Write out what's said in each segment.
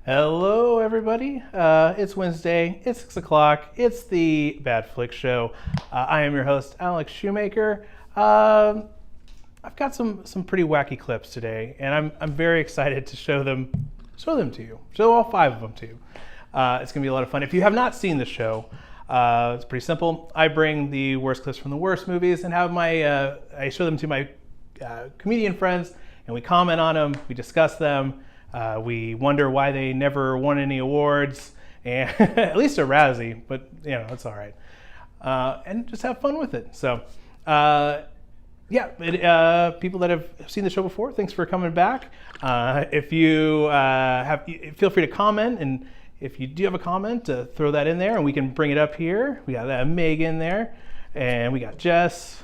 Hello, everybody. It's Wednesday. It's 6 o'clock. It's the Bad Flick Show. I am your host, Alex Schumacher. I've got some pretty wacky clips today, and I'm very excited to show them to you. Show all 5 of them to you. It's gonna be a lot of fun. If you have not seen the show, it's pretty simple. I bring the worst clips from the worst movies and have I show them to my comedian friends, and we comment on them. We discuss them. We wonder why they never won any awards, and at least a Razzie, but you know, it's all right. And just have fun with it. So, people that have seen the show before, thanks for coming back. If you feel free to comment, and if you do have a comment, throw that in there, and we can bring it up here. We got that Megan there, and we got Jess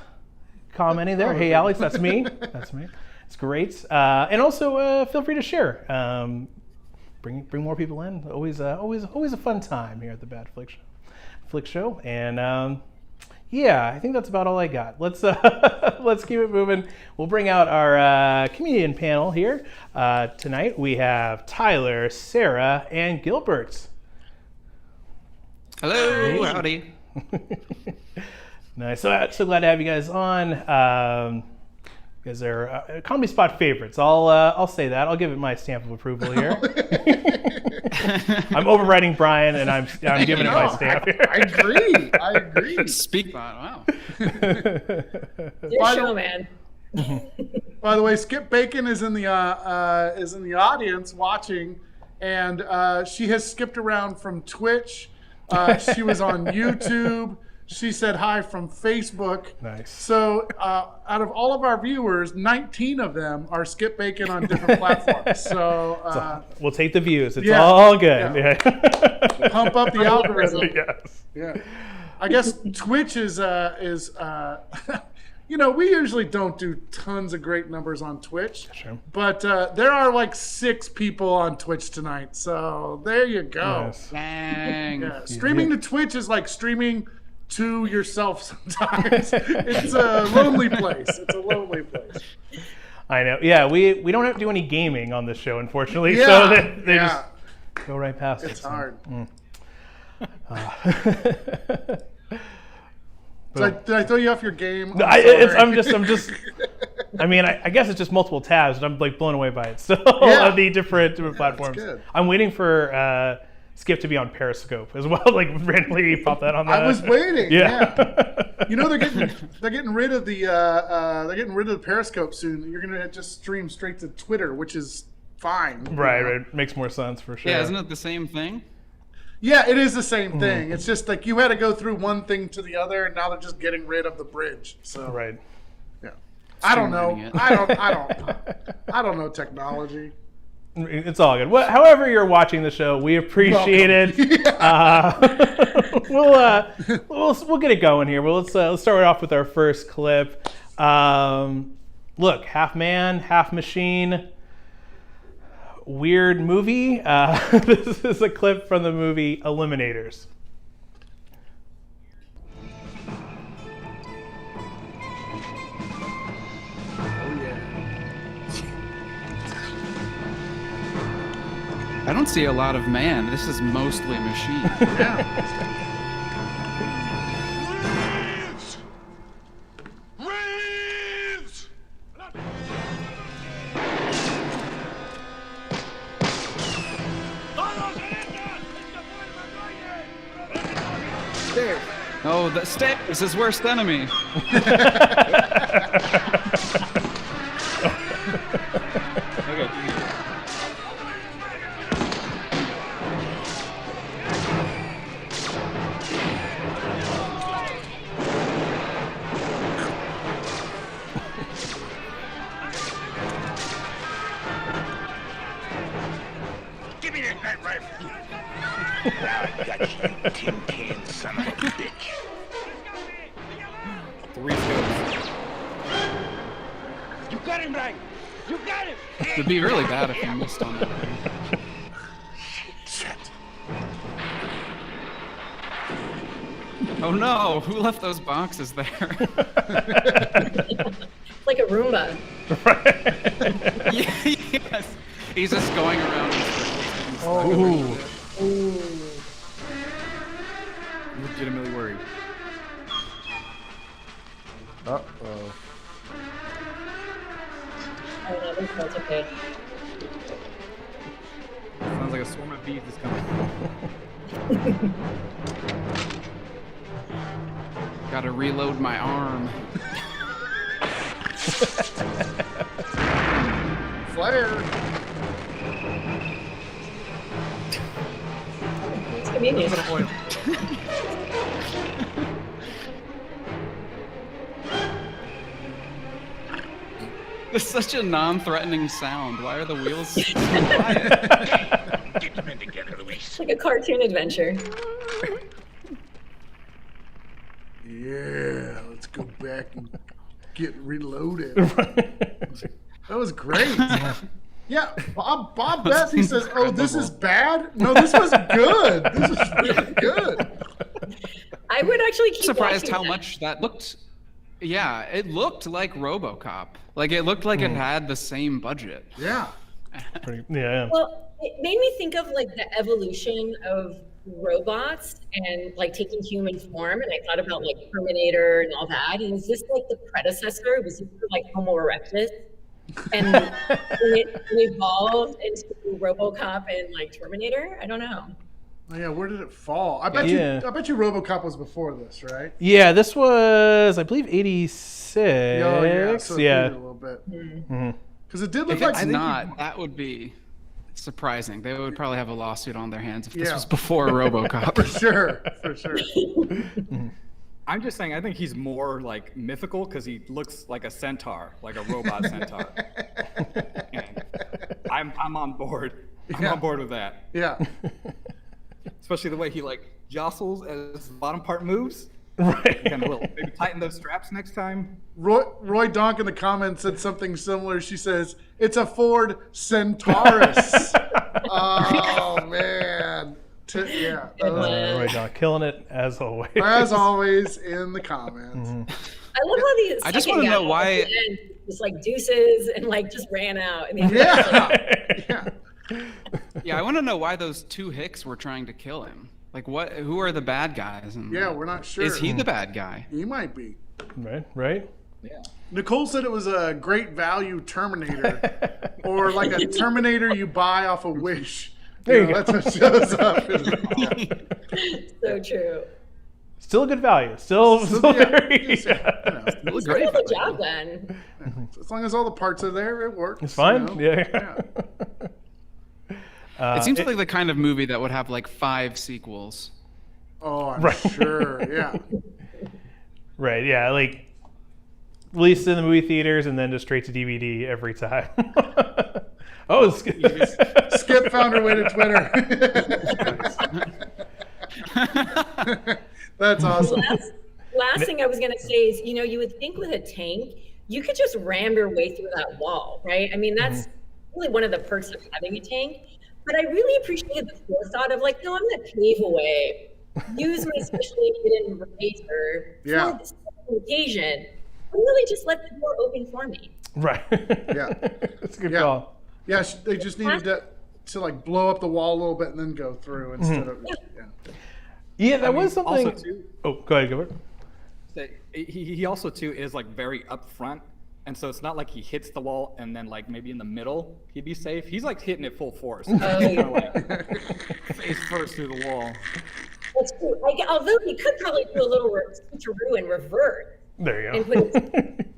commenting there. Hey, Alex, that's me. That's me. It's great, and also feel free to share. Bring more people in. Always a fun time here at the Bad Flick Show. And I think that's about all I got. Let's keep it moving. We'll bring out our comedian panel here tonight. We have Tyler, Sara, and Gilbert. Hello, howdy. Nice. So glad to have you guys on. Because they're Comedy Spot favorites. I'll say that. I'll give it my stamp of approval here. I'm overriding Brian, and I'm giving it my stamp here. I agree. Speak wow. Your show, man. By the way, Skip Bacon is in the audience watching, and she has skipped around from Twitch. She was on YouTube. She said hi from Facebook. Nice. So out of all of our viewers, 19 of them are Skip Bacon on different platforms. So we'll take the views. It's all good. Yeah. Pump up the algorithm. Yes. Yeah. I guess Twitch is we usually don't do tons of great numbers on Twitch. Sure. But there are like 6 people on Twitch tonight. So there you go. Yes. Dang. Yeah. Streaming to Twitch is like streaming to yourself sometimes. It's a lonely place. I know. Yeah, we don't have to do any gaming on this show, unfortunately. Yeah, so they just go right past it. It's hard. Did I throw you off your game? No, I'm just. I mean, I guess it's just multiple tabs, and I'm like blown away by it. So the different platforms. Good. I'm waiting for Skip to be on Periscope as well. Like randomly pop that on. I was waiting. Yeah. You know they're getting rid of the Periscope soon. You're gonna just stream straight to Twitter, which is fine. Right. It makes more sense for sure. Yeah, isn't it the same thing? Yeah, it is the same thing. It's just like you had to go through one thing to the other, and now they're just getting rid of the bridge. So right. Yeah. I don't know. I don't know technology. It's all good. However you're watching the show, we appreciate it. We'll get it going here. Well, let's start off with our first clip. Look, half man, half machine. Weird movie. This is a clip from the movie Eliminators. I don't see a lot of man. This is mostly machine. Reeves! Stairs. Oh, the stairs is his worst enemy. Okay. Give me that rifle. Now I got you, tin can son of a bitch. 3 kills. You got him right. You got him. It'd be really bad if you missed on that. Shit. Oh no! Who left those boxes there? Like a Roomba. Yes. He's just going around. Ooh. Legitimately worried. Uh-oh. Oh, no, that's okay. Sounds like a swarm of bees is coming. Gotta reload my arm. Flare. It's convenient. Oil. It's such a non-threatening sound. Why are the wheels so quiet? Get the men together, Luis. It's like a cartoon adventure. Yeah, let's go back and get reloaded. That was great. Yeah, Bob Bessie says, "Oh, this is bad." No, this was good. This was really good. I would actually keep Surprised watching how that. much that looked. Yeah, it looked like RoboCop. Like it looked like it had the same budget. Yeah. Yeah. Well, it made me think of like the evolution of robots and like taking human form, and I thought about like Terminator and all that. And is this like the predecessor? Was this like Homo erectus? And it evolved into RoboCop and like Terminator? I don't know. Oh, yeah, where did it fall? I bet Yeah. you RoboCop was before this, right? Yeah, this was, I believe, 86. Oh, yeah. So it yeah. did a little bit. Mhm. Because it did look If like it's not, that would be surprising. They would probably have a lawsuit on their hands if this Yeah. was before RoboCop. for sure, for sure. I'm just saying, I think he's more like mythical because he looks like a centaur, like a robot centaur. And I'm on board. I'm Yeah. on board with that. Yeah. Especially the way he like jostles as the bottom part moves. Right. Kind of will. Maybe tighten those straps next time. Roy Donk in the comments said something similar. She says, "It's a Ford Centaurus." Oh man. Yeah. That was- Roy Doc killing it as always. as always in the comments. I love how these. I just second wanna know guys why- at the end just like deuces and like just ran out. And Yeah. Yeah. Yeah, I want to know why those two hicks were trying to kill him. Like, what? Who are the bad guys? And Yeah, we're not sure. Is he the bad guy? He might be. Right? Yeah. Nicole said it was a great value Terminator, or like a Terminator you buy off a Wish. There you go. That's what shows up. so true. Still a good value. Still Yeah, very. just, you know, Really Still great. got the job done. as long as all the parts are there, it works. It's fine. you know? Yeah. It seems like the kind of movie that would have like 5 sequels. Oh, I'm Right. sure. Yeah. Right. Yeah. Like released in the movie theaters and then just straight to DVD every time. Oh, it's good. Skip found her way to Twitter. That's awesome. Last thing I was going to say is, you know, you would think with a tank, you could just ram your way through that wall, right? I mean, that's really one of the perks of having a tank. But I really appreciated the forethought of like, no, I'm going to pave away, use my specially hidden razor Yeah. for this occasion, and really just let the door open for me. Right. Yeah. That's a good Yeah. call. Yeah, they just needed to like blow up the wall a little bit and then go through instead of. Yeah. Yeah, that I mean, was something. Also, too, Oh, go ahead, Gilbert. that he also too is like very upfront, and so it's not like he hits the wall and then like maybe in the middle he'd be safe. He's like hitting it full force. He's kinda like face first through the wall. That's true. Although he could probably do a little switcheroo and revert There you and go. put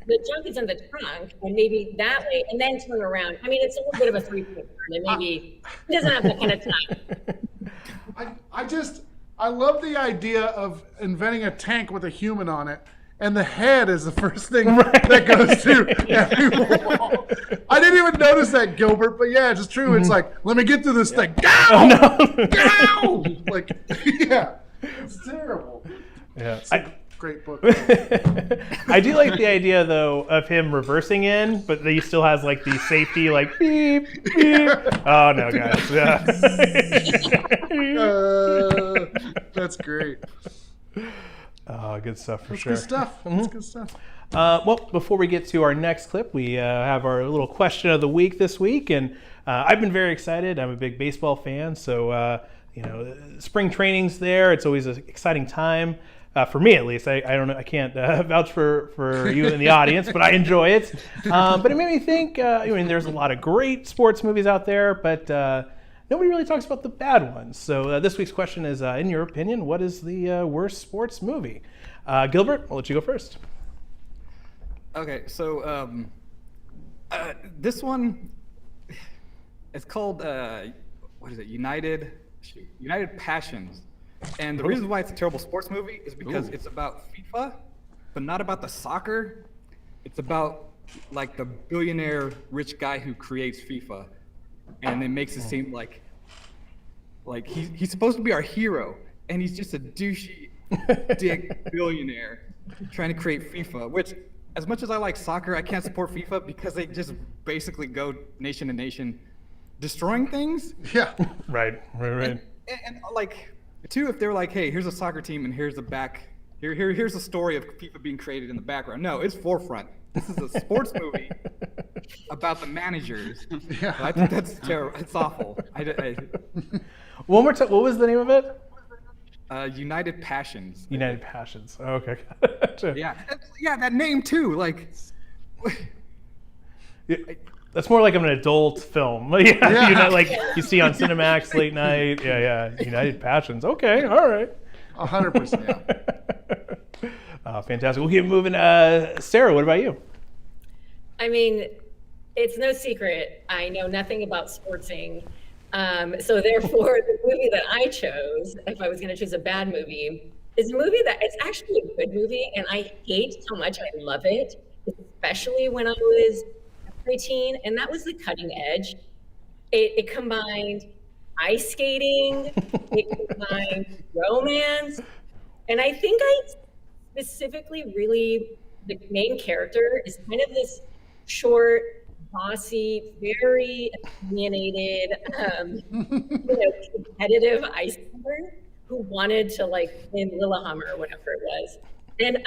the junk is in the trunk, and maybe that way, and then turn around. I mean, it's a little bit of a three-point turn, and maybe he doesn't have that kind of time. I love the idea of inventing a tank with a human on it, and the head is the first thing that goes through every wall. I didn't even notice that, Gilbert, but yeah, it's true. It's like, let me get through this thing. Go! Go! Like, yeah, it's terrible. Yeah. Great book. I do like the idea though of him reversing in, but he still has like the safety like beep beep. Oh no, guys. Yeah. That's great. Oh, good stuff for That's sure. good stuff. That's good stuff. Well, before we get to our next clip, we have our little question of the week this week, and I've been very excited. I'm a big baseball fan, so spring training's there. It's always an exciting time. For me, at least, I don't know. I can't vouch for you in the audience, but I enjoy it. But it made me think. There's a lot of great sports movies out there, but nobody really talks about the bad ones. So this week's question is, in your opinion, what is the worst sports movie? Gilbert, I'll let you go first. Okay, so this one, it's called what is it? United Passions. And the reason why it's a terrible sports movie is because it's about FIFA, but not about the soccer. It's about like the billionaire rich guy who creates FIFA, and it makes it seem like he's supposed to be our hero, and he's just a douchey dick billionaire trying to create FIFA. Which, as much as I like soccer, I can't support FIFA because they just basically go nation to nation, destroying things. Yeah. Right. And like. Two, if they're like, hey, here's a soccer team and here's here's the story of FIFA being created in the background. No, it's forefront. This is a sports movie about the managers. Yeah. I think that's terrible. It's awful. One more time. What was the name of it? United Passions. United Passions. Okay. Yeah, that name too. Like. That's more like an adult film. Yeah. Like you see on Cinemax late night. Yeah. United Passions. Okay, all right. 100%. Fantastic. We'll keep moving. Sarah, what about you? I mean, it's no secret. I know nothing about sportsing. So therefore, the movie that I chose, if I was going to choose a bad movie, is a movie that it's actually a good movie, and I hate how much I love it, especially when I was 18, and that was The Cutting Edge. It combined ice skating, it combined romance, and I think I specifically the main character is kind of this short, bossy, very opinionated, competitive ice skater who wanted to win Lillehammer or whatever it was. And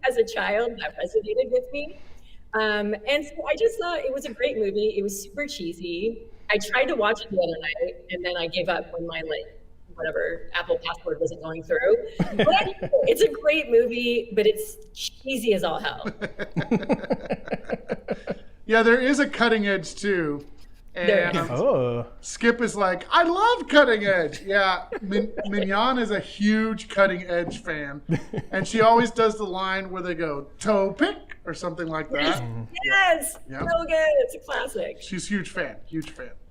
as a child, that resonated with me. And so I just thought it was a great movie. It was super cheesy. I tried to watch it the other night, and then I gave up when my whatever Apple password wasn't going through. But it's a great movie, but it's cheesy as all hell. Yeah, there is a Cutting Edge too. And Skip is like, I love Cutting Edge. Yeah, Mignon is a huge Cutting Edge fan. And she always does the line where they go, toe pick, or something like that. Yes, yeah. So good. It's a classic. She's a huge fan.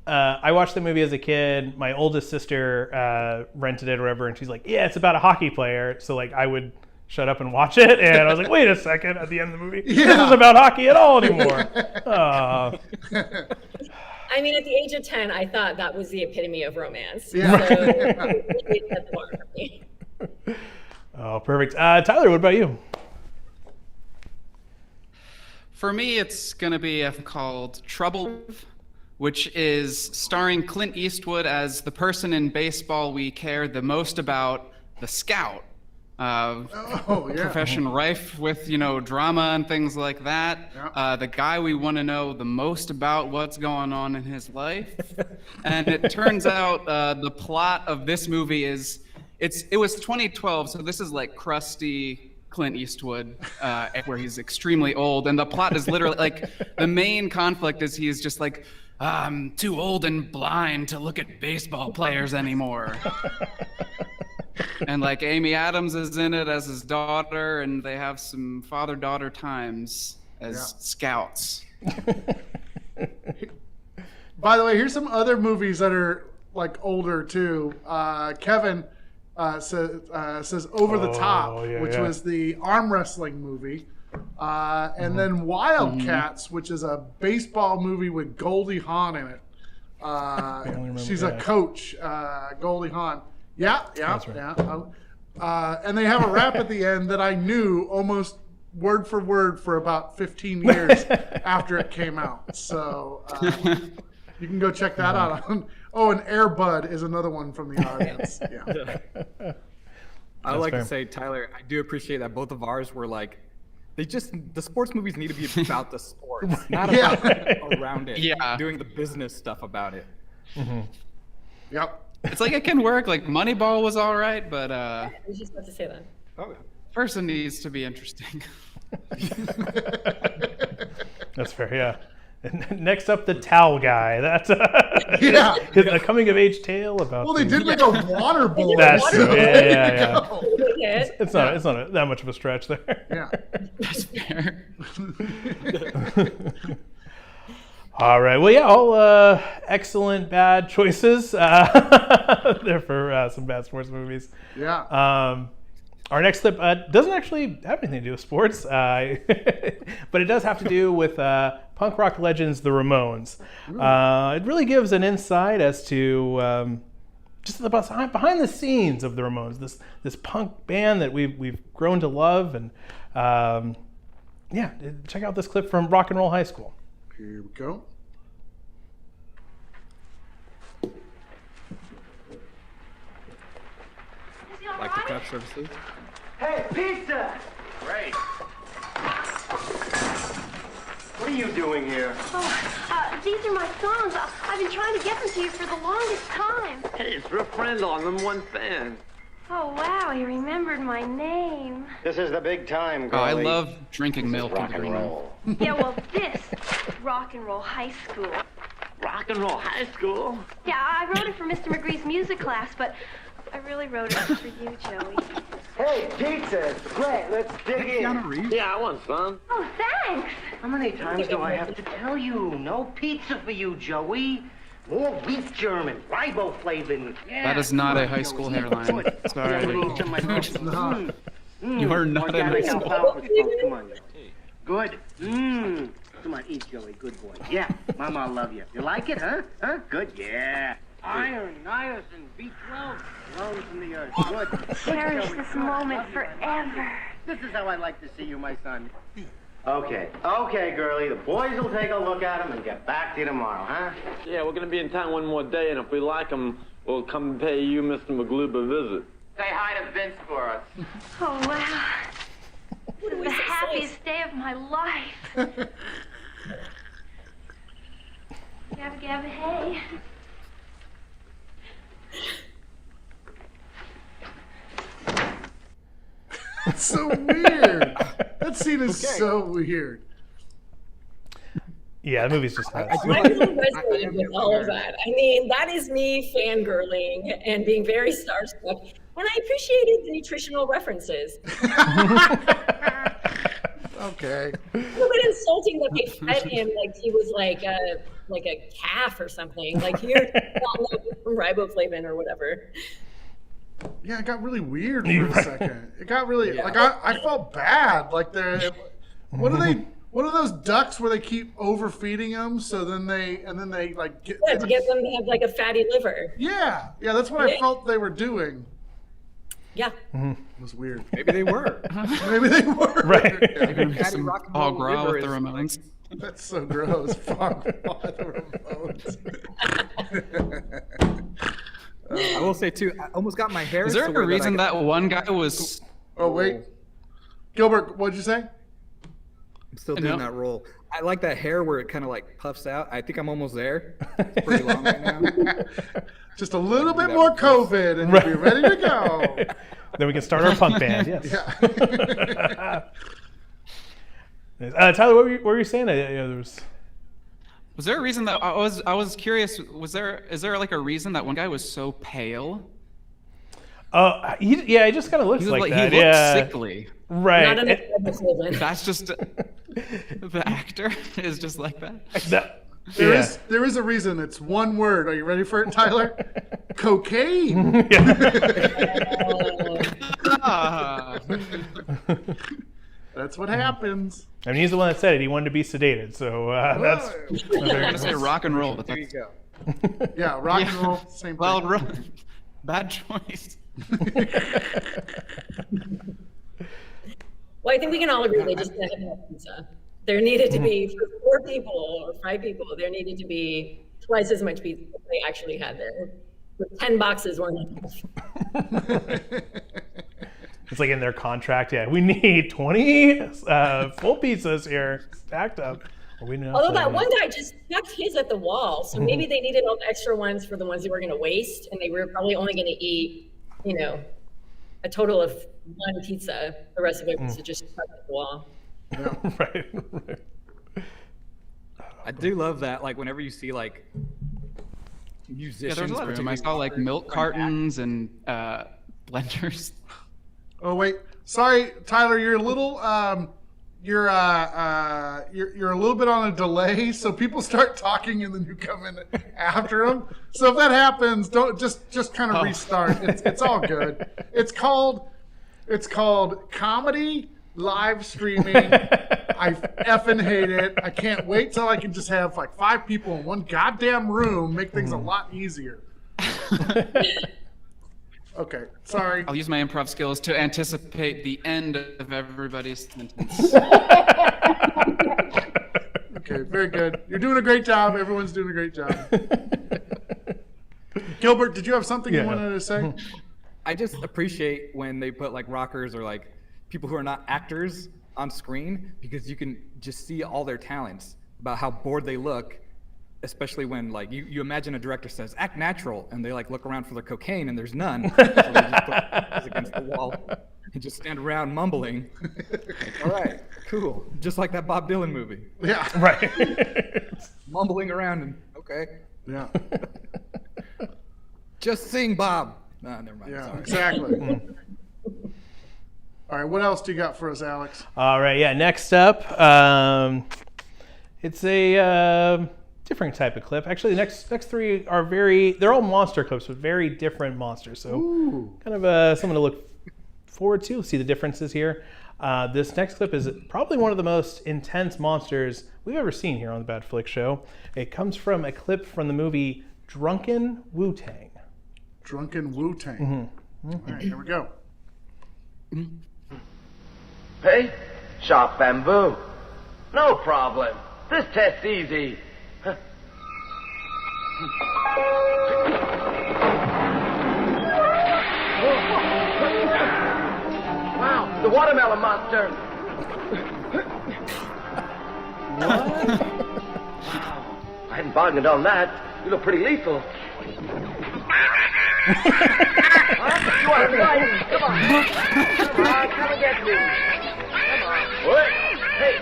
I watched the movie as a kid. My oldest sister rented it or whatever, and she's like, yeah, it's about a hockey player. So I would shut up and watch it, and I was like, wait a second, at the end of the movie, This isn't about hockey at all anymore. I mean, at the age of 10, I thought that was the epitome of romance. Yeah. So it set the bar for me. Oh, perfect. Tyler, what about you? For me, it's going to be called Trouble, which is starring Clint Eastwood as the person in baseball we care the most about, the scout. Profession rife with, drama and things like that. Yeah. The guy we want to know the most about what's going on in his life. And it turns out the plot of this movie it was 2012, so this is like crusty Clint Eastwood, where he's extremely old, and the plot is literally the main conflict is he's just like, I'm too old and blind to look at baseball players anymore. And Amy Adams is in it as his daughter, and they have some father-daughter times as scouts. By the way, here's some other movies that are older too. Kevin says Over the Top, which was the arm wrestling movie. And then Wildcats, which is a baseball movie with Goldie Hawn in it. She's a coach, Goldie Hawn. Yeah. And they have a rap at the end that I knew almost word for word for about 15 years after it came out. So you can go check that out. And Air Bud is another one from the audience. Yeah. I would like to say, Tyler, I do appreciate that both of ours were the sports movies need to be about the sports, not Yeah. about around it. Yeah. Doing the business stuff about it. Yep. It's like it can work. Like Moneyball was all right, but I was just about to say that. Oh, person needs to be interesting. That's fair, yeah. And next up, the towel guy. That's Yeah. a coming of age tale about. Well, they did make a water bowl. That's so true. there you Yeah. go. It's not that much of a stretch there. Yeah. That's fair. All right. Well, yeah, all excellent bad choices there for some bad sports movies. Yeah. Our next clip doesn't actually have anything to do with sports, but it does have to do with punk rock legends, the Ramones. It really gives an insight as to just the behind the scenes of the Ramones, this punk band that we've grown to love, and yeah, check out this clip from Rock and Roll High School. Here we go. like the craft services. Hey, pizza! Great. What are you doing here? Oh, these are my songs. I've been trying to get them to you for the longest time. Hey, it's for a friend on them, one fan. Oh, wow, you remembered my name. This is the big time, Oh, girlie. I love drinking milk in rock the and green room. roll. Yeah, well, this Rock and Roll High School. Rock and roll high school? Yeah, I wrote it for Mr. McGree's music class, but I really wrote it for you, Joey. Hey, pizza! Great, let's dig in. Keanu Reeves? Yeah, I want some. Oh, thanks. How many times do I have to tell you? No pizza for you, Joey. More beef German, riboflavin. Yeah. That is not a Come on, high school Joey. hairline. Good. Sorry. Yeah, let me eat some of my You are not in high organic school. alfalfa. Come on, Joey. Good. Come on, eat, Joey. Good boy. Yeah, Mama, I love you. You like it, huh? Huh? Good, yeah. Iron, niacin, B12, flows from the earth. Good. Good, Cherish Joey. this Come on, I moment love you. forever. This is how I like to see you, my son. Okay, girlie. The boys will take a look at them and get back to you tomorrow, huh? Yeah, we're gonna be in town one more day, and if we like them, we'll come and pay you, Mr. McGloob, a visit. Say hi to Vince for us. Oh, wow. This is the happiest day of my life. Gabba gabba hey. It's so weird. That scene is so weird. Yeah, the movie's just nuts. I really resonated with all of that. I mean, that is me fangirling and being very starstruck. And I appreciated the nutritional references. Okay. A little bit insulting that they fed him like he was like a calf or something. Like here, from riboflavin or whatever. Yeah, it got really weird for a second. It got really like I felt bad. Like they're what are those ducks where they keep overfeeding them? So then they like get Yeah, to get them to have like a fatty liver. yeah, that's what I felt they were doing. Yeah. It was weird. Maybe they were. Maybe they were. Right. Some rock and all roll grow liver with the is- Ramones. That's so gross. Fuck the Ramones. I will say too, I almost got my hair. Is there so a where reason I that one guy was? Oh wait, Gilbert, what'd you say? I'm still doing that role. I like that hair where it kind of like puffs out. I think I'm almost there. It's pretty long right now. Just a little bit more COVID, and you'll be ready to go. Then we can start our punk band. Yes. Yeah. Tyler, what were you saying? There was. Was there a reason that I was curious? Is there like a reason that one guy was so pale? He just kind of looks He like was that. he looked yeah. sickly. Right. Not enough riboflavin. That's just the actor is just like that. There is a reason. It's one word. Are you ready for it, Tyler? Cocaine. Ah. That's what happens. I mean, he's the one that said it. He wanted to be sedated, so that's. I'm gonna say rock and roll, but There you that's go. Yeah, rock and Yeah. roll, same well, thing. bad choice. Well, I think we can all agree they just didn't have enough pizza. There needed to be, for 4 people or 5 people, there needed to be twice as much pizza as they actually had there. The 10 boxes weren't enough. It's like in their contract. Yeah, we need 20 full pizzas here, stacked up. Although that one guy just stuck his at the wall, so maybe they needed all the extra ones for the ones they were going to waste, and they were probably only going to eat, a total of one pizza. The rest of it was just stuck at the wall. Yeah. Right. I do love that. Like whenever you see like musicians, there's a lot of them. I saw like milk cartons and blenders. Oh wait, sorry, Tyler, you're a little you're a little bit on a delay, so people start talking and then you come in after them. So if that happens, don't just kind of restart. It's all good. It's called comedy live streaming. I effing hate it. I can't wait till I can just have like 5 people in one goddamn room, make things a lot easier. Okay, sorry. I'll use my improv skills to anticipate the end of everybody's sentence. Okay, very good. You're doing a great job. Everyone's doing a great job. Gilbert, did you have something you wanted to say? I just appreciate when they put like rockers or like people who are not actors on screen, because you can just see all their talents about how bored they look, especially when like you imagine a director says act natural and they like look around for the cocaine and there's none, so they just put us against the wall and just stand around mumbling. Like, all right, cool, just like that Bob Dylan movie. Yeah, right. Mumbling around and okay, yeah, just sing, Bob. Nah, never mind. yeah, Sorry. exactly. All right, what else do you got for us, Alex? All right, yeah. Next up, it's a different type of clip. Actually, the next 3 are they're all monster clips, but very different monsters. So kind of something to look forward to. See the differences here. This next clip is probably one of the most intense monsters we've ever seen here on the Bad Flick Show. It comes from a clip from the movie Drunken Wu-Tang. Drunken Wu-Tang. All right, here we go. Hey, sharp bamboo. No problem. This test's easy. Wow, the watermelon monster. What? Wow, I hadn't bargained on that. You look pretty lethal. Huh? You want to fight? Come on. Come on, come and get me. Come on. What? Hey,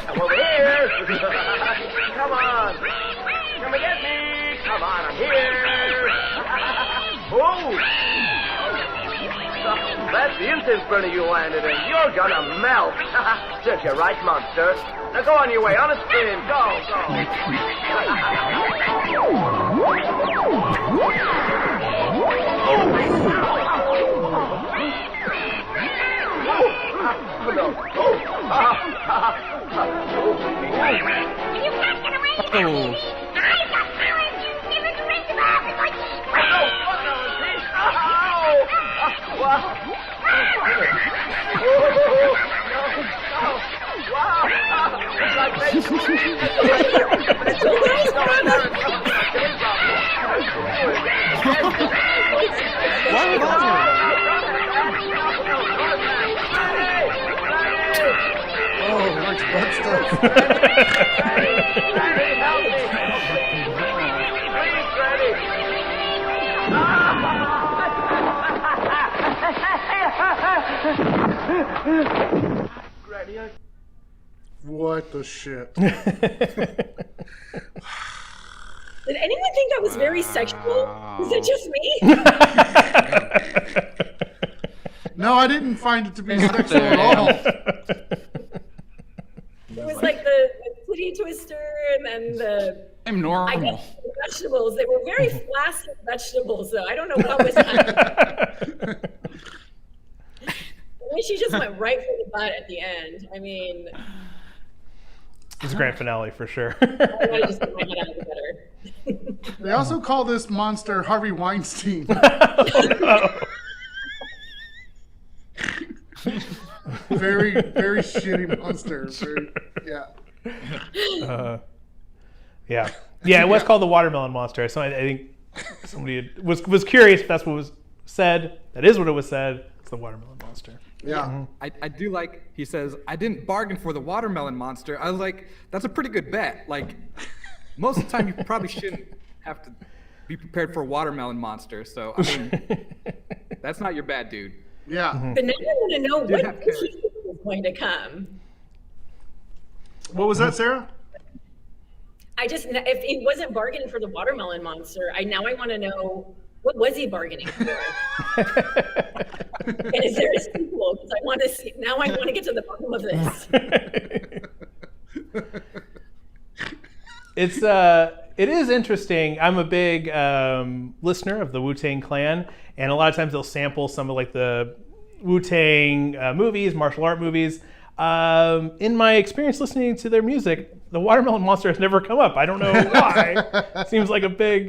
I'm over here. Come on. Come and get me. Come on, I'm here. Oh. That's the incense burner you landed in. You're gonna melt. Serves you right, monster. Now go on your way, on a spin. Go, go. What the shit? Did anyone think that was very sexual? Was it just me? No, I didn't find it to be sexual at all. It was like the titty twister and then I'm normal. I guess the vegetables. They were very flaccid vegetables, though. I don't know what was happening. She just went right for the butt at the end. I mean, it's a grand finale for sure. I gotta just get my head out of the gutter. They also call this monster Harvey Weinstein. Very, very shitty monster. Very, yeah. Yeah. It was called the watermelon monster. So I think somebody was curious if that's what was said. That is what it was said. the watermelon monster. Yeah. I do like, he says, I didn't bargain for the watermelon monster. I was like, that's a pretty good bet. Like, most of the time you probably shouldn't have to be prepared for a watermelon monster. So, I mean, that's not your bad dude. Yeah. But now I want to know what is going to come. What was that, Sarah? If he wasn't bargaining for the watermelon monster, I want to know, what was he bargaining for? And is there a sequel? Because I want to see. Now I want to get to the bottom of this. It is interesting. I'm a big listener of the Wu-Tang Clan, and a lot of times they'll sample some of like the Wu-Tang movies, martial art movies. In my experience listening to their music, the watermelon monster has never come up. I don't know why. Seems like a big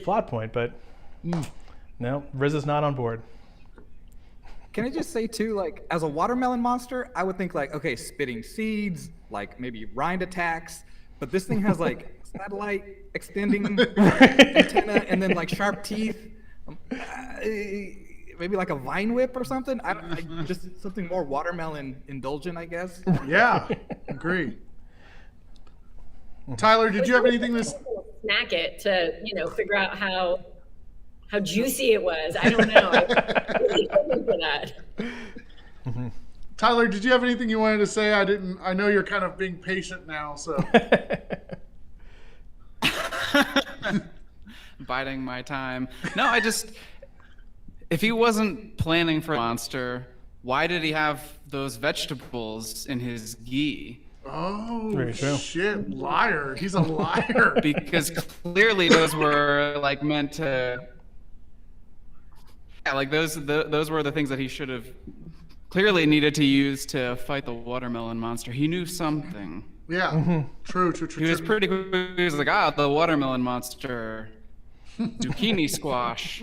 plot point, but no, Riz is not on board. Can I just say too, like, as a watermelon monster, I would think like, okay, spitting seeds, like maybe rind attacks, but this thing has like satellite extending antenna and then like sharp teeth. Maybe like a vine whip or something. Just something more watermelon indulgent, I guess. Yeah, agree. Tyler, did you have anything to snack it to figure out how juicy it was? I don't know. I'm really hoping for that. Tyler, did you have anything you wanted to say? I know you're kind of being patient now, so. Biding my time. No, if he wasn't planning for a monster, why did he have those vegetables in his ghee? Oh, shit, liar. He's a liar. Because clearly those were like meant to... Yeah, like those were the things that he should have clearly needed to use to fight the watermelon monster. He knew something. Yeah, true. He was pretty quick. He was like, the watermelon monster... Zucchini squash.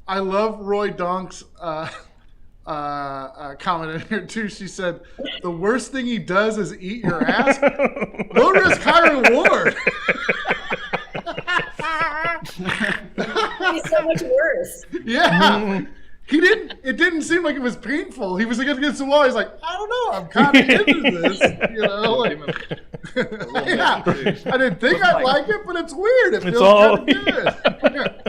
I love Roy Donk's comment in here too. She said, "The worst thing he does is eat your ass. Low risk, high reward." He's so much worse. Yeah. It didn't seem like it was painful. He was against the wall. He's like, I don't know. I'm kind of into this. Yeah. I didn't think I'd like it, but it's weird. It feels kind of good.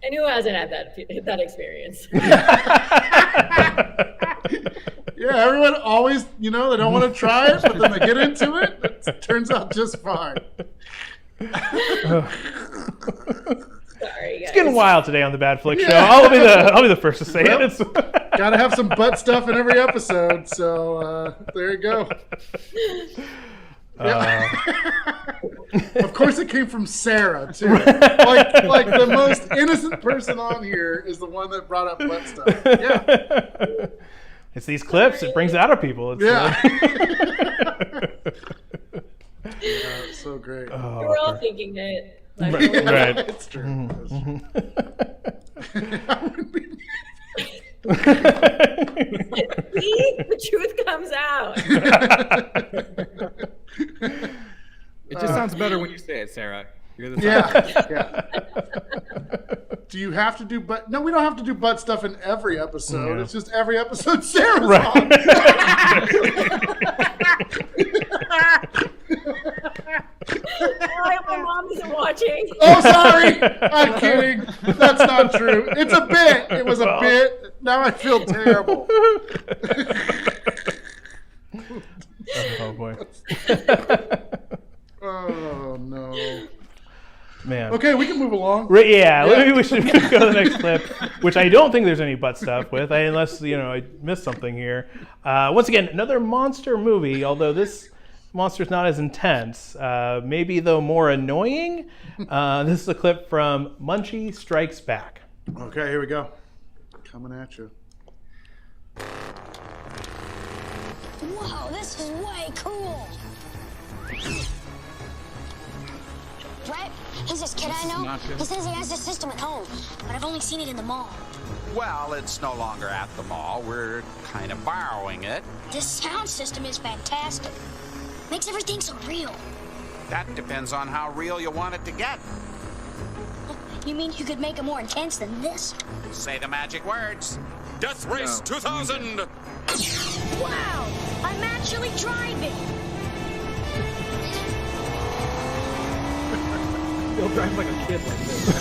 And who hasn't had that experience? Yeah, everyone always, they don't want to try it, but then they get into it. It turns out just fine. Sorry, guys. It's getting wild today on the Bad Flick Show. I'll be the first to say it. Gotta have some butt stuff in every episode, so there you go. Of course, it came from Sara too. Like the most innocent person on here is the one that brought up butt stuff. Yeah. It's these clips. It brings it out of people. It's so great. We're all thinking it. Right. It's true. The truth comes out. It just sounds better when you say it, Sarah. Yeah. Do you have to do butt? No, we don't have to do butt stuff in every episode. It's just every episode Sarah's on. I hope my mom isn't watching. Oh, sorry. I'm kidding. That's not true. It's a bit. It was a bit. Now I feel terrible. Oh, boy. Oh, no. Man. Okay, we can move along. Yeah, maybe we should go to the next clip, which I don't think there's any butt stuff with, unless, I missed something here. Once again, another monster movie, although this monster's not as intense. Maybe, though, more annoying. This is a clip from Munchie Strikes Back. Okay, here we go. Coming at you. Whoa, this is way cool. Right? He's this kid I know. He says he has this system at home, but I've only seen it in the mall. Well, it's no longer at the mall. We're kind of borrowing it. This sound system is fantastic. Makes everything so real. That depends on how real you want it to get. You mean you could make it more intense than this? Say the magic words. Death Race 2000! Wow! I'm actually driving! He'll drive like a kid like this.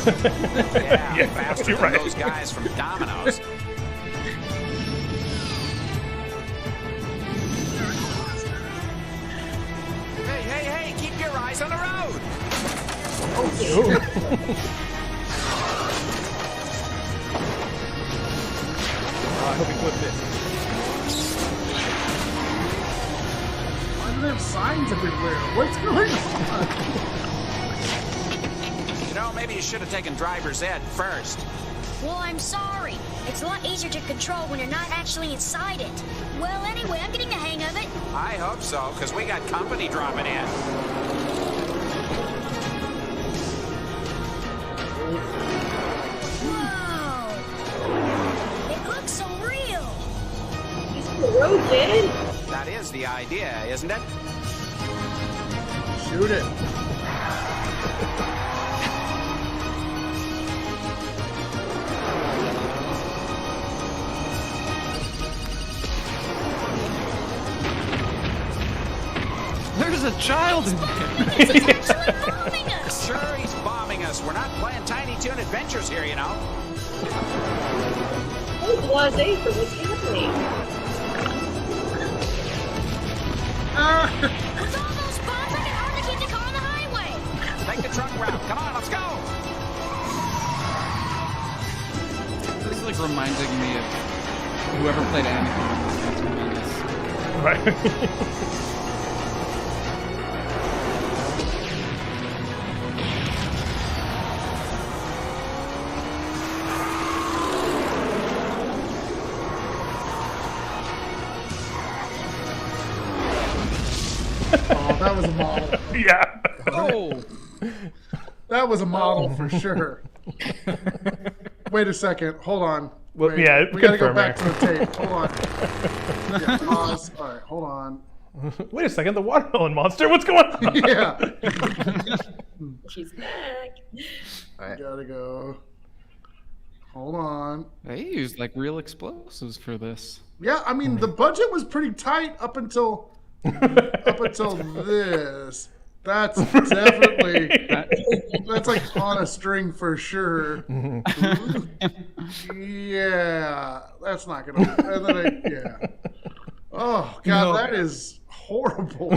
Yeah, faster than those guys from Domino's. Hey, keep your eyes on the road! I hope he flipped it. Why do they have signs everywhere? What's going on? You know, maybe you should have taken driver's ed first. Well, I'm sorry. It's a lot easier to control when you're not actually inside it. Well, anyway, I'm getting the hang of it. I hope so, because we got company dropping in. Whoa! It looks so real. He's on the road, kid. That is the idea, isn't it? Shoot it. There's a child in there. He's actually bombing us. Sure, he's bombing us. We're not playing Tiny Toon Adventures here, you know. Oh, blase for what's happening. With all those bombs, I can hardly keep the car on the highway. Take the truck route. Come on, let's go. This is like reminding me of whoever played Anakin. Right. Oh, that was a model. Yeah. Oh. That was a model for sure. Wait a second. Hold on. Well, Wait. yeah, We gotta go confirm back to here. the tape. Hold on. Yeah, pause. All right, hold on. Wait a second, the watermelon monster. What's going on? Yeah. She's back. Gotta go. Hold on. They used like real explosives for this. Yeah, I mean the budget was pretty tight up until this. That's definitely that's like on a string for sure. Yeah, that's not gonna. And then yeah. Oh God, that is horrible.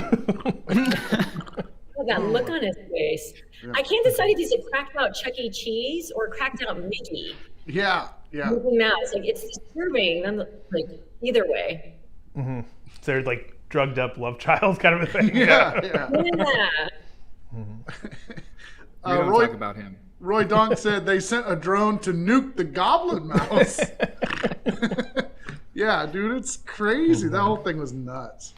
Oh, that look on his face. Yeah. I can't decide if he's a cracked out Chuck E. Cheese or a cracked out Mickey. Yeah, yeah. Mickey Mouse. Like it's disturbing. Like either way. Mm-hmm. They're like drugged up love child kind of a thing. Yeah. Yeah. We don't Roy, talk about him. Roy Donk said they sent a drone to nuke the goblin mouse. Yeah, dude, it's crazy. That whole thing was nuts.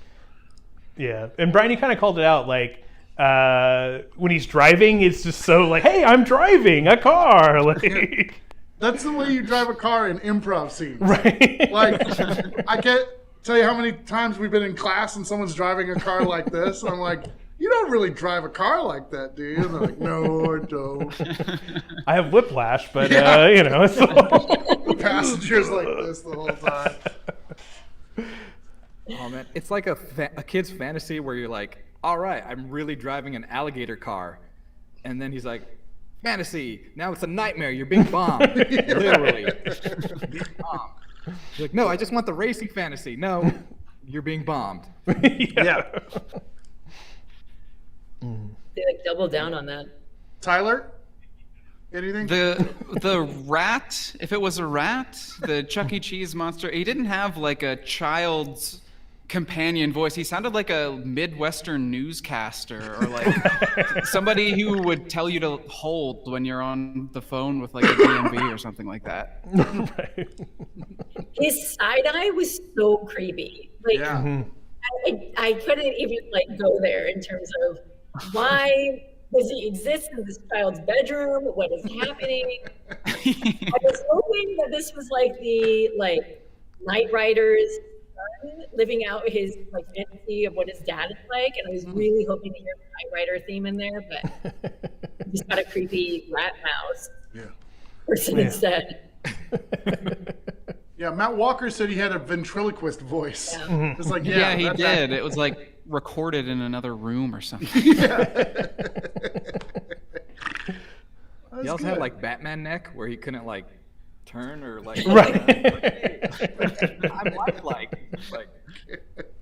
Yeah, and Brian, you kind of called it out, like when he's driving, it's just so like, hey, I'm driving a car. Like, that's the way you drive a car in improv scenes, right? Like, I can't tell you how many times we've been in class and someone's driving a car like this. And I'm like, you don't really drive a car like that, do you? And they're like, no, I don't. I have whiplash, but Yeah. you know, it's Passengers like this the whole time. Oh man, it's like a kid's fantasy where you're like, all right, I'm really driving an alligator car, and then he's like, fantasy, now it's a nightmare. You're being bombed, literally. Being bombed. You're like, no, I just want the racing fantasy. No, you're being bombed. Yeah. They like double down on that. Tyler, anything? The rat, if it was a rat, the Chuck E. Cheese monster, he didn't have like a child's companion voice. He sounded like a Midwestern newscaster or like somebody who would tell you to hold when you're on the phone with like a DMV or something like that. Right. His side eye was so creepy. Like Yeah. I couldn't even like go there in terms of why does he exist in this child's bedroom? What is happening? I was hoping that this was like the Knight Rider's son living out his like fantasy of what his dad is like, and I was really hoping to hear the Knight Rider theme in there, but he just got a creepy rat mouse. person instead. Yeah, Matt Walker said he had a ventriloquist voice. Yeah. It's like, Yeah, he did. It was like recorded in another room or something. He also had like Batman neck where he couldn't like turn or like. Right. I'm like,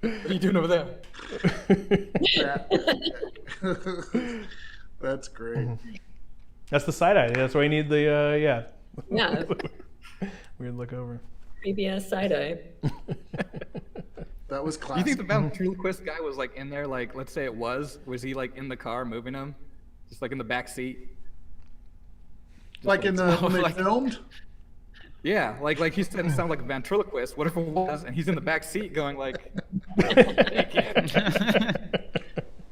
what are you doing over there? That's great. That's the side eye. That's why you need the Yeah. weird look over. Creepy ass side eye. That was You classic. think the ventriloquist guy was like in there? Like, let's say it was he like in the car moving him, just like in the back seat? Like in the when they filmed? Yeah, like he didn't sound like a ventriloquist. What if it was, and he's in the back seat going like,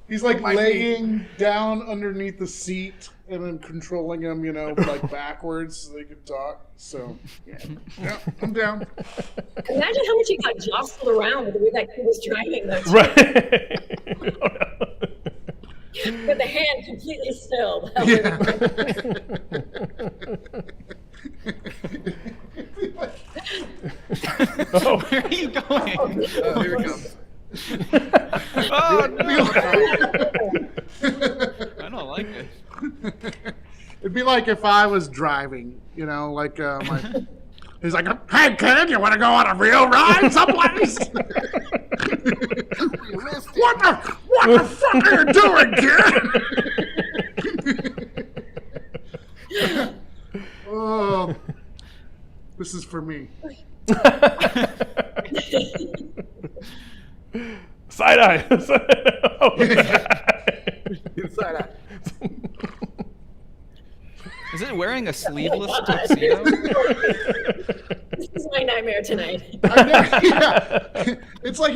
He's like laying down underneath the seat and then controlling him, like backwards so they could talk. So, yeah, I'm down. Imagine how much he got jostled around with the way that kid was driving, though. Right. With the hand completely still. Oh, where are you going? Oh, here it comes. Oh, no. I don't like it. It'd be like if I was driving, like he's like, "Hey kid, you want to go on a real ride someplace?" What the fuck are you doing, kid? Oh, this is for me. Side eye. Side eye. Is it wearing a sleeveless tuxedo? This is my nightmare tonight. It's like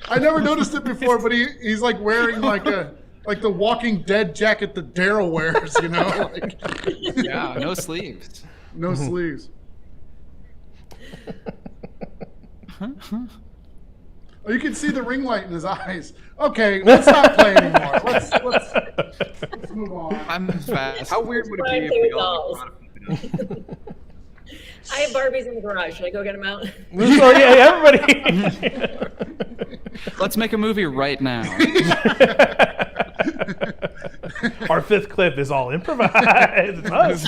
I never noticed it before, but he's like wearing like the Walking Dead jacket that Daryl wears, Like, Yeah, no sleeves. no sleeves. Oh, you can see the ring light in his eyes. Okay, let's not play anymore. Let's move on. I'm fast. How weird would it be if we all I have Barbies in the garage. Should I go get them out? Oh, yeah, everybody. Let's make a movie right now. Our fifth clip is all improvised. It's us.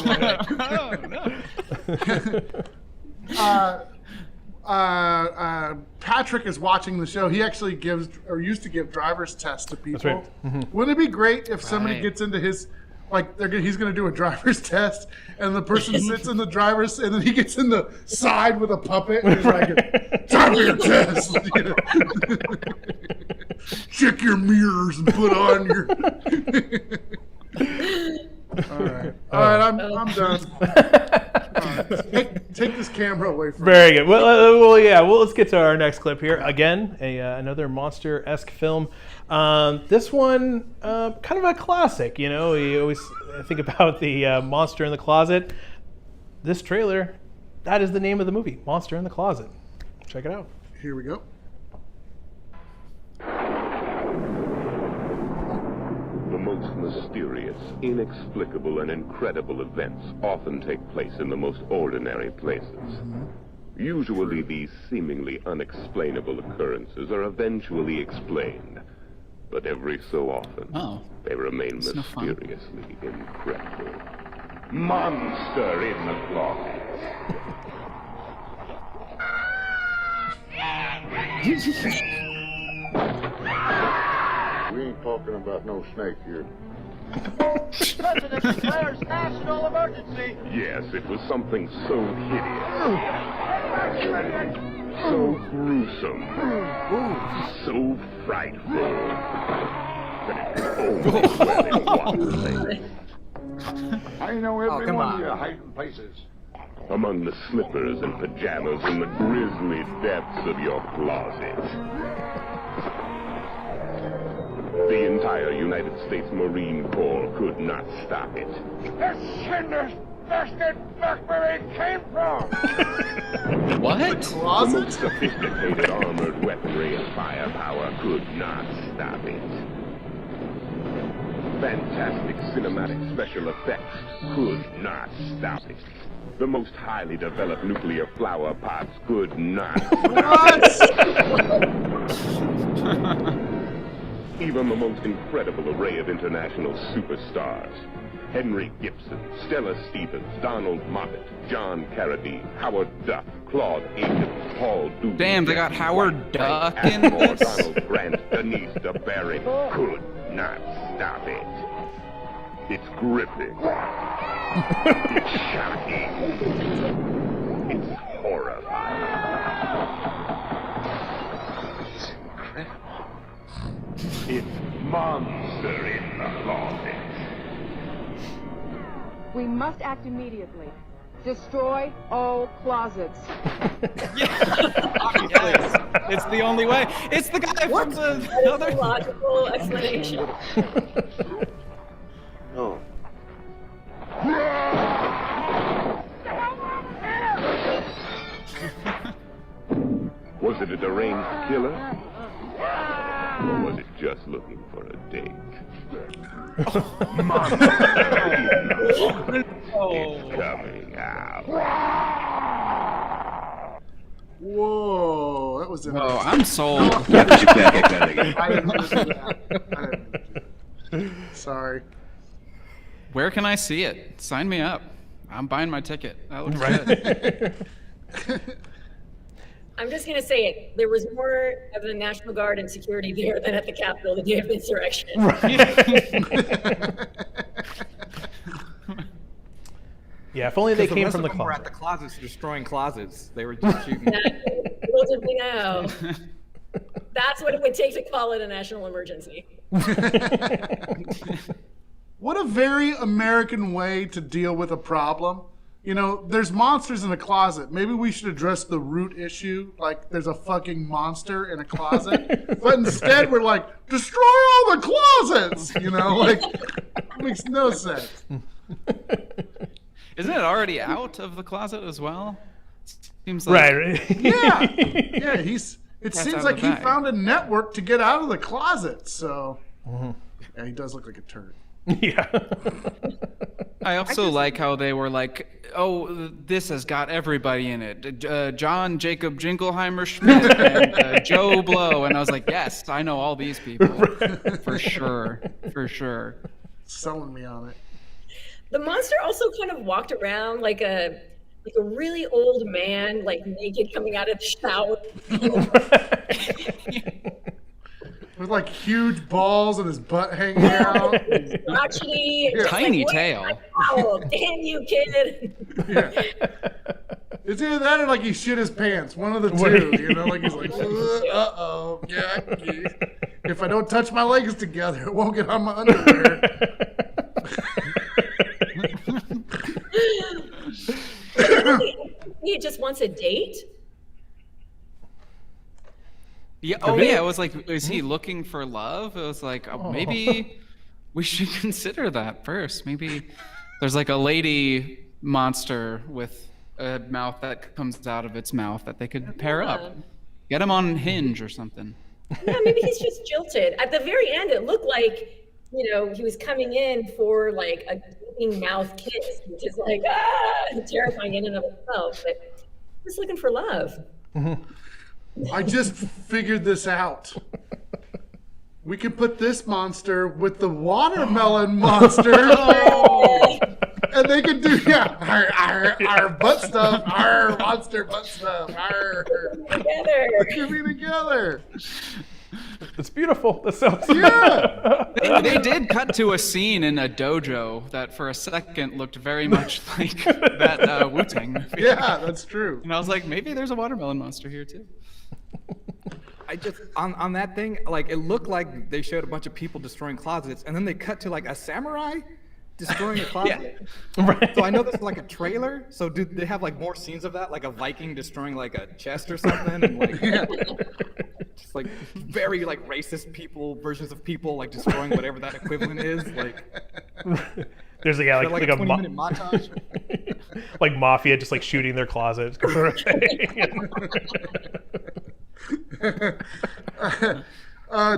Patrick is watching the show. He actually used to give driver's tests to people. That's right. Wouldn't it be great if somebody gets into his, he's going to do a driver's test, and the person sits in the driver's, and then he gets in the side with a puppet, and he's like, "Time for your test. Check your mirrors and put on your." All right, I'm done. Take this camera away from me. Very good. Well, yeah. Well, let's get to our next clip here. Again, another monster-esque film. This one, kind of a classic. You always think about the monster in the closet. This trailer, that is the name of the movie, Monster in the Closet. Check it out. Here we go. The most mysterious, inexplicable, and incredible events often take place in the most ordinary places. Usually, these seemingly unexplainable occurrences are eventually explained, but every so often, they remain mysteriously incredible. Monster in the Closet. We ain't talking about no snake here. President declares national emergency. Yes, it was something so hideous, so gruesome, so frightful, that it could only dwell in one place. I know every one of your hiding places. Among the slippers and pajamas in the grisly depths of your closet. The entire United States Marine Corps could not stop it. The cinders bastard back where it came from. What? The most sophisticated armored weaponry and firepower could not stop it. fantastic cinematic special effects could not stop it. The most highly developed nuclear flower pots could not stop it. Even the most incredible array of international superstars, Henry Gibson, Stella Stevens, Donald Moffat, John Carradine, Howard Duff, Claude Akins, Paul Dubé. Damn, they got Howard Duck in Ashmore, this? Donald Grant, Denise DeBarry could not stop it. It's gripping. It's shocking. It's horrifying. It's incredible. It's Monster in the Closet. We must act immediately. Destroy all closets. Yes, it's the only way. It's the guy from the other logical explanation. No. Was it a deranged killer? Or was it just looking for a date? Monster in the Closet. It's coming out. Whoa, that was Oh, I'm sold. I didn't do that. Sorry. Where can I see it? Sign me up. I'm buying my ticket. That looks good. I'm just going to say it. There was more of the National Guard and security there than at the Capitol the day of the insurrection. Yeah, if only they came from the Were at closet. the closets destroying closets. They were just shooting. Little did we know. That's what it would take to call it a national emergency. What a very American way to deal with a problem. You know, there's monsters in a closet. Maybe we should address the root issue. Like, there's a fucking monster in a closet. But instead, we're like, destroy all the closets! You know, like, it makes no sense. Isn't it already out of the closet as well? Seems like Right. Yeah. Yeah, it That's seems out like of he the bag. found a network to get out of the closet, so. Yeah, he does look like a turd. Yeah. I also like how they were like, oh, this has got everybody in it. John Jacob Jingleheimer Schmidt and Joe Blow. And I was like, yes, I know all these people. For sure. For sure. Selling me on it. The monster also kind of walked around like a really old man, like naked coming out of the shower. With like huge balls and his butt hanging out. Crotchety. Yeah. Tiny like, tail. Oh, damn you, kid. Yeah. It's either that or like he shit his pants. One of the two. You know, like he's like, uh-oh. Yeah. If I don't touch my legs together, it won't get on my underwear. He just wants a date. Yeah. Oh, yeah. It was like, is he looking for love? It was like, oh, maybe we should consider that first. Maybe there's like a lady monster with a mouth that comes out of its mouth that they could pair up. Get him on Hinge or something. Yeah, maybe he's just jilted. At the very end, it looked like, you know, he was coming in for like a gaping mouth kiss, which is like, terrifying in and of itself. But just looking for love. I just figured this out. We could put this monster with the watermelon monster. And they could do, our butt stuff, our monster butt stuff, Together. Could be together. It's beautiful. That sounds. Yeah. They did cut to a scene in a dojo that for a second looked very much like that Wu-Tang movie. Yeah, that's true. And I was like, maybe there's a watermelon monster here too. I just on that thing, like it looked like they showed a bunch of people destroying closets, and then they cut to like a samurai destroying a closet. Right. So I know this is like a trailer. So do they have like more scenes of that, like a Viking destroying like a chest or something, and like just like very like racist versions of people like destroying whatever that equivalent is, like. There's like a 20-minute montage. Like mafia just like shooting their closets.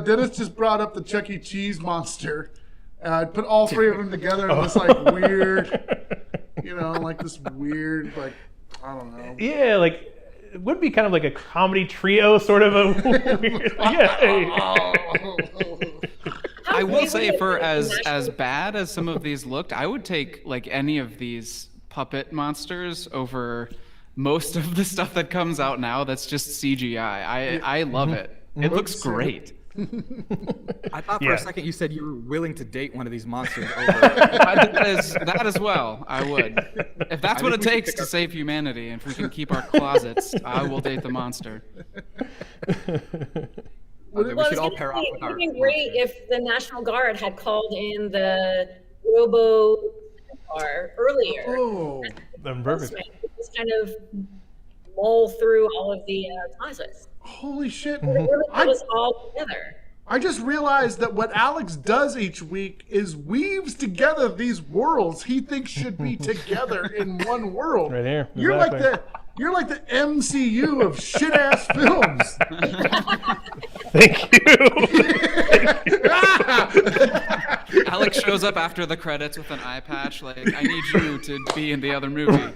Dennis just brought up the Chuck E. Cheese monster. I'd put all three of them together in this like weird, like this weird, like, I don't know. Yeah, like it would be kind of like a comedy trio, sort of a weird. Yeah. I will say, for as bad as some of these looked, I would take like any of these puppet monsters over most of the stuff that comes out now. That's just CGI. I love it. It looks great. I thought for a second you said you were willing to date one of these monsters over. that as well. I would. If that's what it takes to save humanity, and if we can keep our closets, I will date the monster. Well, it would have been great if the National Guard had called in the Robo car earlier. Oh, perfect. Just kind of mull through all of the closets. Holy shit! It was all together. I just realized that what Alex does each week is weaves together these worlds he thinks should be together in one world. Right here. You're like the MCU of shit ass films. Thank you. Alex shows up after the credits with an eye patch, like, I need you to be in the other movie,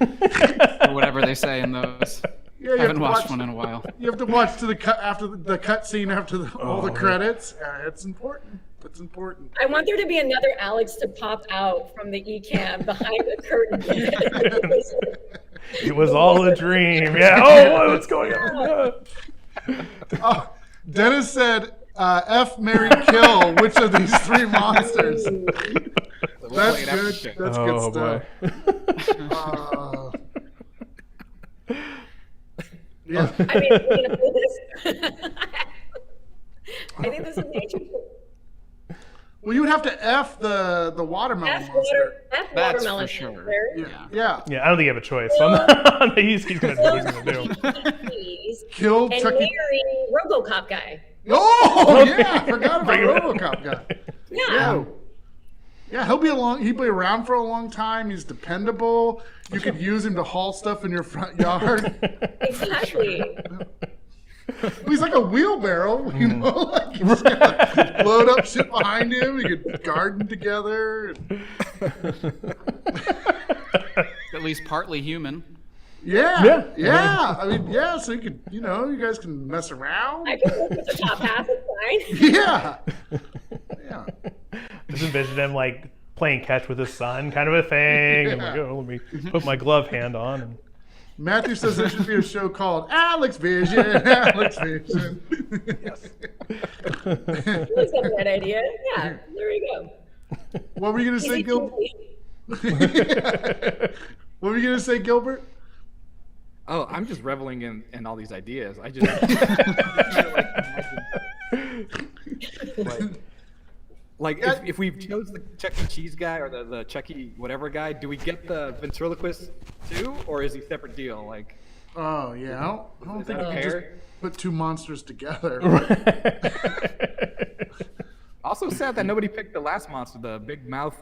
or whatever they say in those. Yeah, I haven't watched one in a while. You have to watch to the cut after the cut scene after all the credits. It's important. It's important. I want there to be another Alex to pop out from the eCam behind the curtain. It was all a dream. Yeah. Oh, what's going on? Oh, Dennis said, F, marry, kill. Which of these three monsters? That's good. That's good stuff. Yeah. I mean, we're gonna do this. I think this is nature. Well, you would have to F the watermelon monster. That's watermelon for sure. Yeah. I don't think you have a choice. He's going to do what he's going to do. Kill and Chucky. marry RoboCop guy. Oh yeah, I forgot about RoboCop guy. Yeah. Yeah, he'll be around for a long time. He's dependable. You could use him to haul stuff in your front yard. Exactly. He's like a wheelbarrow, like you just gotta load up shit behind him. You could garden together. At least partly human. Yeah. I mean, so you could, you guys can mess around. I can work with the top half, it's fine. Yeah. Just envision him like playing catch with his son, kind of a thing. I'm like, let me put my glove hand on. And... Matthew says there should be a show called Alex Vision. Alex Vision. Yes. That's a good idea. Yeah, there you go. What were you going to say, Gilbert? What were you going to say, Gilbert? Oh, I'm just reveling in all these ideas. I just like if we chose the Chuck E. Cheese guy or the Chuck E. whatever guy, do we get the ventriloquist too, or is he a separate deal? Like, oh yeah, I don't think you can just put two monsters together. Also sad that nobody picked the last monster, the big mouth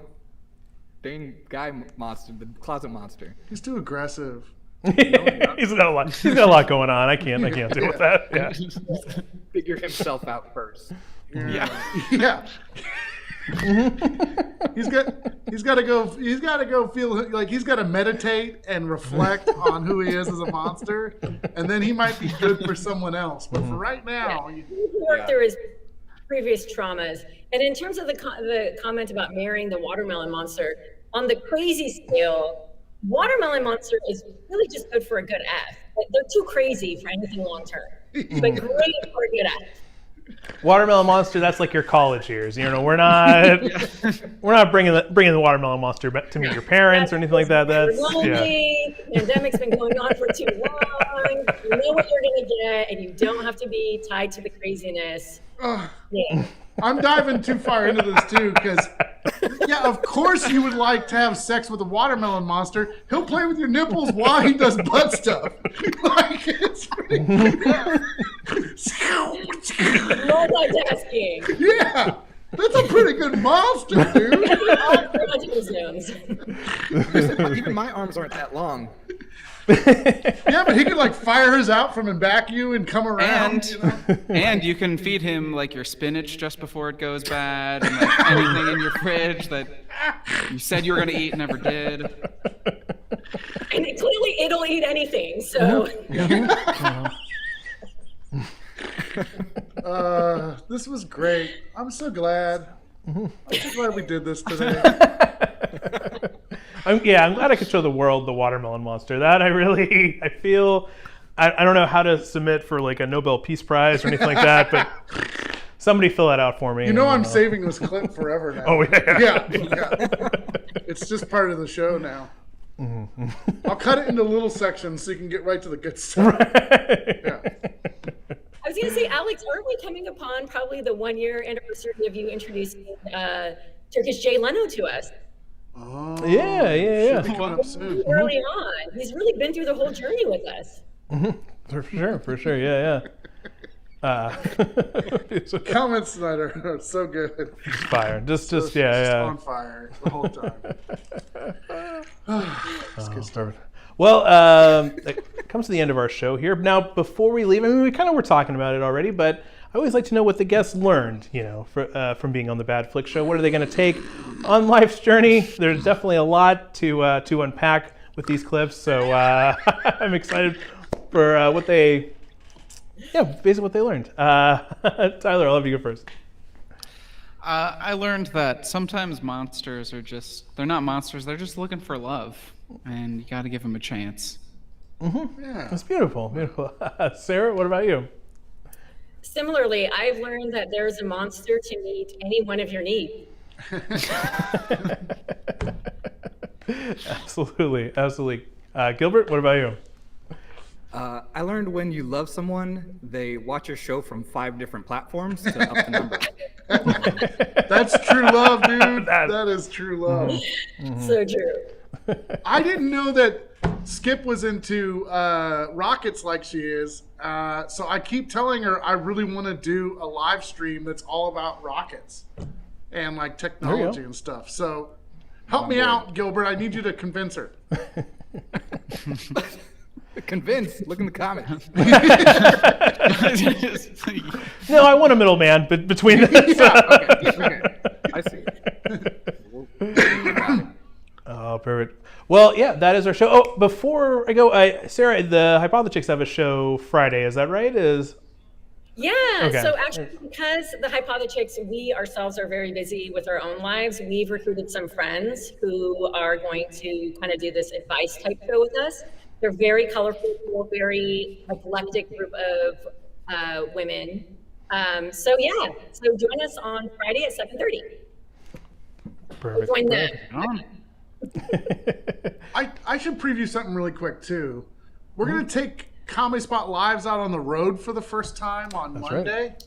thing guy monster, the closet monster. He's too aggressive. He's got a lot going on. I can't deal with that. Yeah. Figure himself out first. Yeah. He's got to go feel like he's got to meditate and reflect on who he is as a monster, and then he might be good for someone else. But for right now, he worked through his previous traumas. And in terms of the comment about marrying the watermelon monster, on the crazy scale, watermelon monster is really just good for a good F. Like, they're too crazy for anything long term, but great for a good F. Watermelon monster, that's like your college years. We're not bringing the watermelon monster back to meet your parents or anything like that. That's lonely. The pandemic's been going on for too long. You know what you're gonna get, and you don't have to be tied to the craziness. Yeah. I'm diving too far into this too, because of course you would like to have sex with a watermelon monster. He'll play with your nipples while he does butt stuff. Like, it's pretty. Multitasking. Yeah, That's a pretty good monster, dude. Even my arms aren't that long. Yeah, but he could like fire his out from and back you and come around. And you can feed him like your spinach just before it goes bad, and like anything in your fridge that you said you were gonna eat and never did. And clearly, it'll eat anything. So. This was great. I'm so glad. I'm so glad we did this today. I'm glad I could show the world the watermelon monster. That I feel, I don't know how to submit for like a Nobel Peace Prize or anything like that, but somebody fill that out for me. You know I'm saving this clip forever now. Oh, yeah. Yeah. It's just part of the show now. Mm-hmm. I'll cut it into little sections so you can get right to the good stuff. Right. Yeah. I was going to say, Alex, aren't we coming upon probably the 1-year anniversary of you introducing Turkish Jay Leno to us? Oh, yeah. Should be coming up soon. Early on. He's really been through the whole journey with us. For sure, yeah. Comments tonight are so good. It's fire. Just on fire the whole time. Perfect. Well, it comes to the end of our show here. Now, before we leave, I mean, we kind of were talking about it already, but I always like to know what the guests learned, from being on the Bad Flick Show. What are they going to take on life's journey? There's definitely a lot to unpack with these clips, so I'm excited for basically what they learned. Tyler, I'll have you go first. I learned that sometimes monsters they're not monsters, they're just looking for love, and you got to give them a chance. Mm-hmm. Yeah. That's beautiful. Sarah, what about you? Similarly, I've learned that there's a monster to meet any one of your needs. Absolutely. Gilbert, what about you? I learned when you love someone, they watch your show from 5 different platforms to up the number. That's true love, dude. That is true love. Mm-hmm. So true. I didn't know that Skip was into rockets like she is. So I keep telling her I really want to do a live stream that's all about rockets and like technology and stuff. So help me out, Gilbert. I need you to convince her. Convinced. Look in the comments. No, I want a middleman between this. Okay. I see. Oh, perfect. Well, yeah, that is our show. Oh, before I go, Sarah, the Hypothetics have a show Friday. Is that right? Yeah. Okay. So actually, because the Hypothetics, we ourselves are very busy with our own lives, we've recruited some friends who are going to kind of do this advice type show with us. They're very colorful, very eclectic group of women. So join us on Friday at 7:30. Perfect. Join them. I should preview something really quick too. We're gonna take Comedy Spot Lives out on the road for the first time on Monday, right.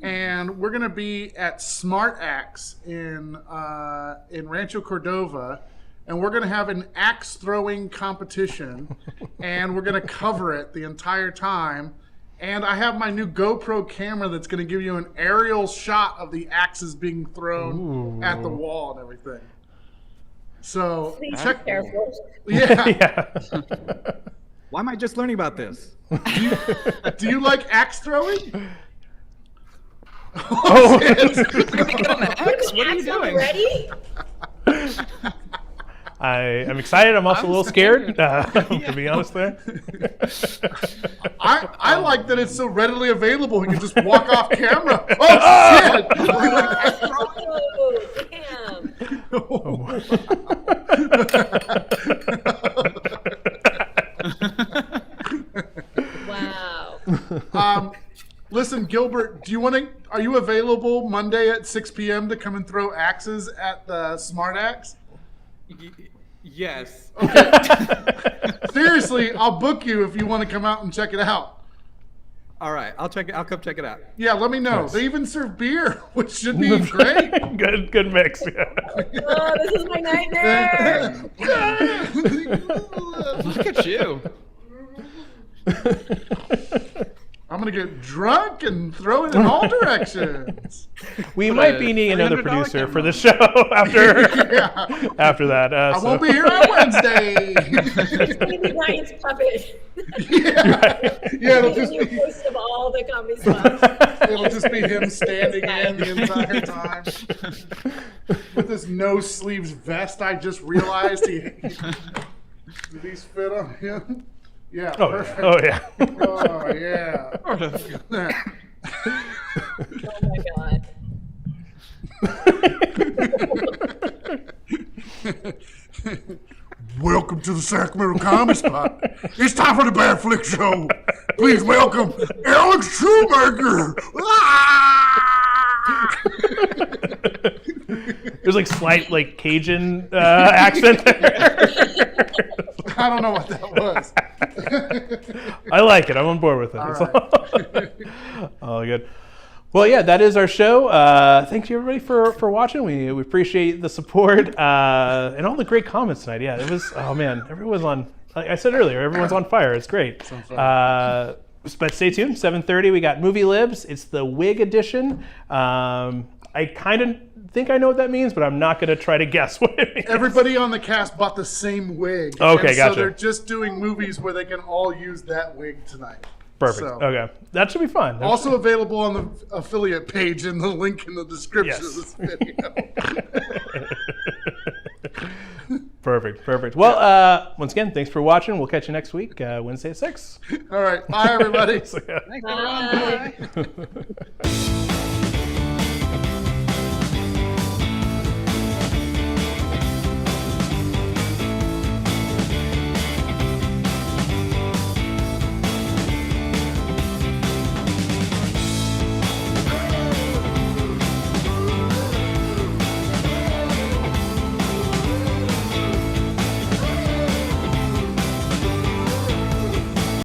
And we're gonna be at Smart Axe in Rancho Cordova, and we're gonna have an axe throwing competition, and we're gonna cover it the entire time. And I have my new GoPro camera that's gonna give you an aerial shot of the axes being thrown at the wall and everything. So check. Careful. Yeah. Why am I just learning about this? Do you like axe throwing? Oh, what are you doing? Ready? I'm excited. I'm also a little scared, to be honest there. I like that it's so readily available. We can just walk off camera. Oh, shit! Oh, damn. Wow. Listen, Gilbert, are you available Monday at 6 p.m. to come and throw axes at the Smart Axe? Yes. Okay. Seriously, I'll book you if you want to come out and check it out. All right, I'll come check it out. Yeah, let me know. Nice. They even serve beer, which should be great. Good mix. Oh, this is my nightmare. Look at you. I'm gonna get drunk and throw it in all directions. We might be needing another producer for the show after that. I won't be here on Wednesday. It's gonna be Ryan's puppet. It'll just be host of all the comedy stuff. It'll just be him standing in the entire time with this no sleeves vest. I just realized do these fit on him? Yeah. Oh, perfect. oh yeah. Oh yeah. Oh my god. Welcome to the Sacramento Comedy Spot. It's time for the Bad Flick Show. Please welcome Alex Schumacher. There's like slight like Cajun accent there. I don't know what that was. I like it. I'm on board with it. All right. Oh, good. Well, yeah, that is our show. Thank you, everybody, for watching. We appreciate the support and all the great comments tonight. Yeah, it was, oh, man, everyone's on, like I said earlier, everyone's on fire. It's great. But stay tuned. 7:30, we got Movie Libs. It's the wig edition. I kind of think I know what that means, but I'm not going to try to guess what it means. Everybody on the cast bought the same wig. Okay, and gotcha. So they're just doing movies where they can all use that wig tonight. Perfect. So, okay. That should be fun. Also available on the affiliate page in the link in the description of this video. Perfect. Well, once again, thanks for watching. We'll catch you next week, Wednesday at 6. All right. Bye, everybody. Thanks, everyone. Bye.